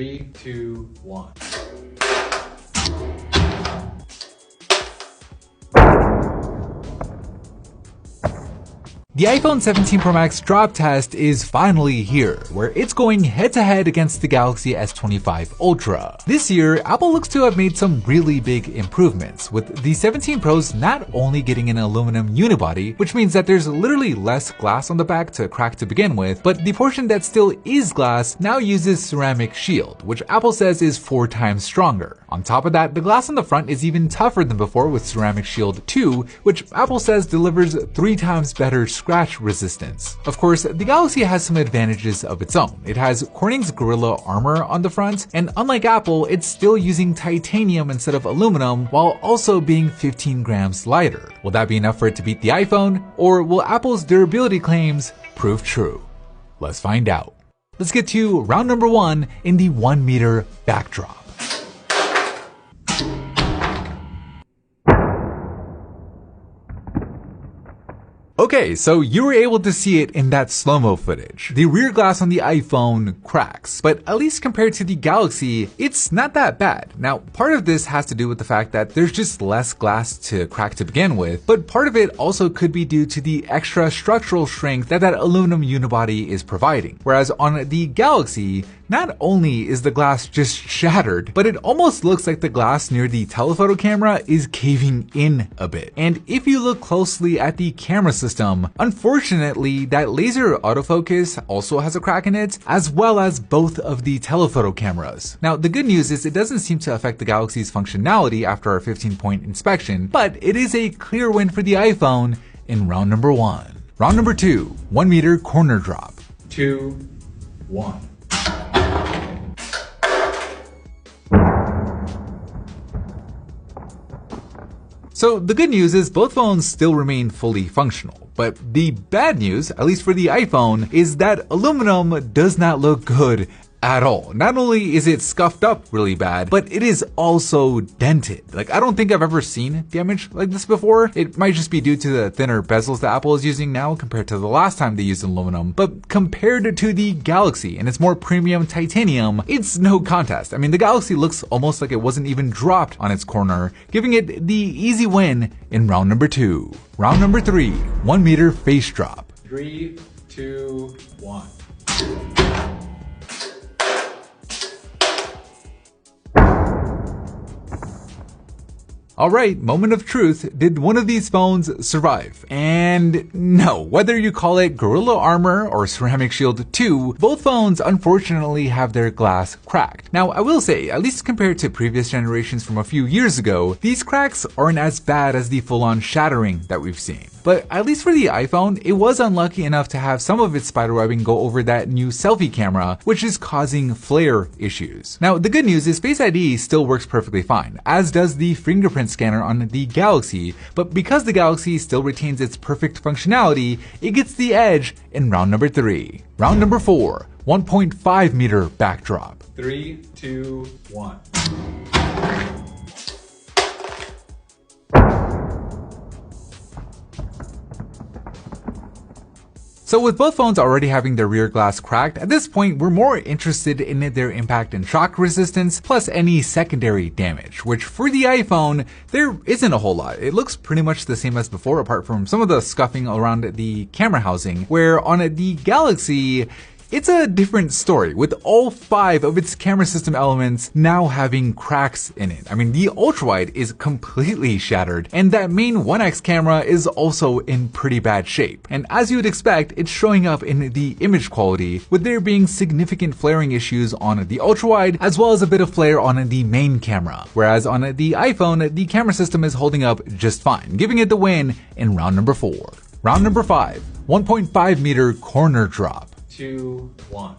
3, 2, 1. The iPhone 17 Pro Max drop test is finally here, where it's going head-to-head against the Galaxy S25 Ultra. This year, Apple looks to have made some really big improvements, with the 17 Pros not only getting an aluminum unibody, which means that there's literally less glass on the back to crack to begin with, but the portion that still is glass now uses ceramic shield, which Apple says is 4 times stronger. On top of that, the glass on the front is even tougher than before with ceramic shield 2, which Apple says delivers 3 times better scratch resistance. Of course, the Galaxy has some advantages of its own. It has Corning's Gorilla Armor on the front, and unlike Apple, it's still using titanium instead of aluminum, while also being 15 grams lighter. Will that be enough for it to beat the iPhone, or will Apple's durability claims prove true? Let's find out. Let's get to round number 1 in the 1 meter backdrop. Okay, so you were able to see it in that slow-mo footage. The rear glass on the iPhone cracks, but at least compared to the Galaxy, it's not that bad. Now, part of this has to do with the fact that there's just less glass to crack to begin with, but part of it also could be due to the extra structural strength that aluminum unibody is providing. Whereas on the Galaxy, not only is the glass just shattered, but it almost looks like the glass near the telephoto camera is caving in a bit. And if you look closely at the camera system, unfortunately, that laser autofocus also has a crack in it, as well as both of the telephoto cameras. Now, the good news is it doesn't seem to affect the Galaxy's functionality after our 15-point inspection, but it is a clear win for the iPhone in round number 1. Round number 2, 1 meter corner drop. 2, 1. So the good news is both phones still remain fully functional, but the bad news, at least for the iPhone, is that aluminum does not look good at all. Not only is it scuffed up really bad, but it is also dented. Like, I don't think I've ever seen damage like this before. It might just be due to the thinner bezels that Apple is using now compared to the last time they used aluminum, but compared to the Galaxy and its more premium titanium, it's no contest. I mean, the Galaxy looks almost like it wasn't even dropped on its corner, giving it the easy win in round number 2. Round number 3, 1 meter face drop. 3, 2, 1. Alright, moment of truth. Did one of these phones survive? And no, whether you call it Gorilla Armor or Ceramic Shield 2, both phones unfortunately have their glass cracked. Now, I will say, at least compared to previous generations from a few years ago, these cracks aren't as bad as the full-on shattering that we've seen. But at least for the iPhone, it was unlucky enough to have some of its spiderwebbing go over that new selfie camera, which is causing flare issues. Now, the good news is Face ID still works perfectly fine, as does the fingerprint scanner on the Galaxy, but because the Galaxy still retains its perfect functionality, it gets the edge in round number 3. Round number 4, 1.5 meter backdrop. 3, 2, 1. So with both phones already having their rear glass cracked, at this point we're more interested in their impact and shock resistance, plus any secondary damage, which for the iPhone, there isn't a whole lot. It looks pretty much the same as before, apart from some of the scuffing around the camera housing, where on the Galaxy, it's a different story, with all 5 of its camera system elements now having cracks in it. I mean, the ultrawide is completely shattered, and that main 1x camera is also in pretty bad shape. And as you would expect, it's showing up in the image quality, with there being significant flaring issues on the ultrawide, as well as a bit of flare on the main camera. Whereas on the iPhone, the camera system is holding up just fine, giving it the win in round number 4. Round number 5, 1.5 meter corner drop. 2, 1.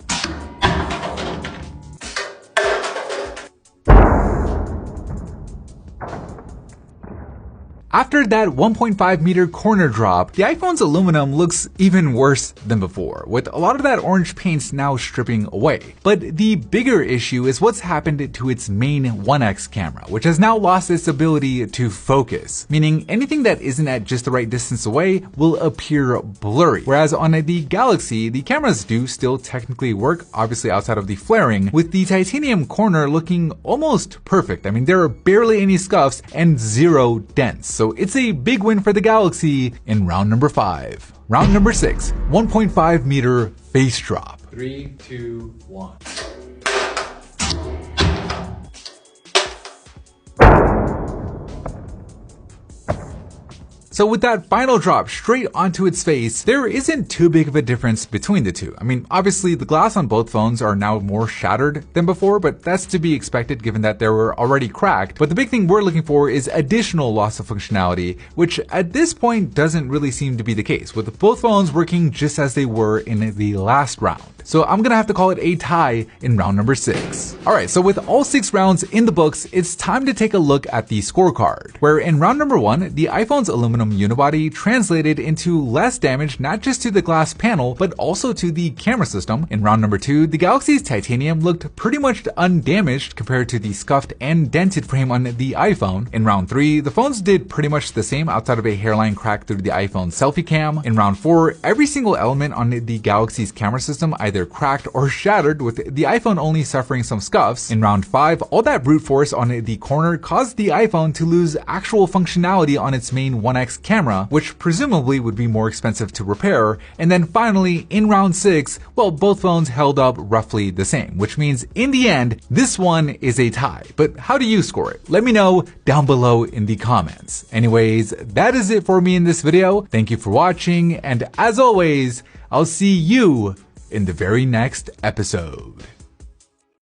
After that 1.5 meter corner drop, the iPhone's aluminum looks even worse than before, with a lot of that orange paint now stripping away. But the bigger issue is what's happened to its main 1x camera, which has now lost its ability to focus, meaning anything that isn't at just the right distance away will appear blurry. Whereas on the Galaxy, the cameras do still technically work, obviously outside of the flaring, with the titanium corner looking almost perfect. I mean, there are barely any scuffs and 0 dents. So it's a big win for the Galaxy in round number 5. Round number 6, 1.5 meter face drop. 3, 2, 1. So with that final drop straight onto its face, there isn't too big of a difference between the two. I mean, obviously the glass on both phones are now more shattered than before, but that's to be expected given that they were already cracked. But the big thing we're looking for is additional loss of functionality, which at this point doesn't really seem to be the case, with both phones working just as they were in the last round. So I'm gonna have to call it a tie in round number 6. Alright, so with all 6 rounds in the books, it's time to take a look at the scorecard, where in round number 1, the iPhone's aluminum unibody translated into less damage not just to the glass panel, but also to the camera system. In round number 2, the Galaxy's titanium looked pretty much undamaged compared to the scuffed and dented frame on the iPhone. In round 3, the phones did pretty much the same outside of a hairline crack through the iPhone selfie cam. In round 4, every single element on the Galaxy's camera system either cracked or shattered, with the iPhone only suffering some scuffs. In round 5, all that brute force on the corner caused the iPhone to lose actual functionality on its main 1x camera, which presumably would be more expensive to repair. And then finally, in round 6, well, both phones held up roughly the same, which means in the end, this one is a tie. But how do you score it? Let me know down below in the comments. Anyways, that is it for me in this video. Thank you for watching, and as always, I'll see you in the very next episode.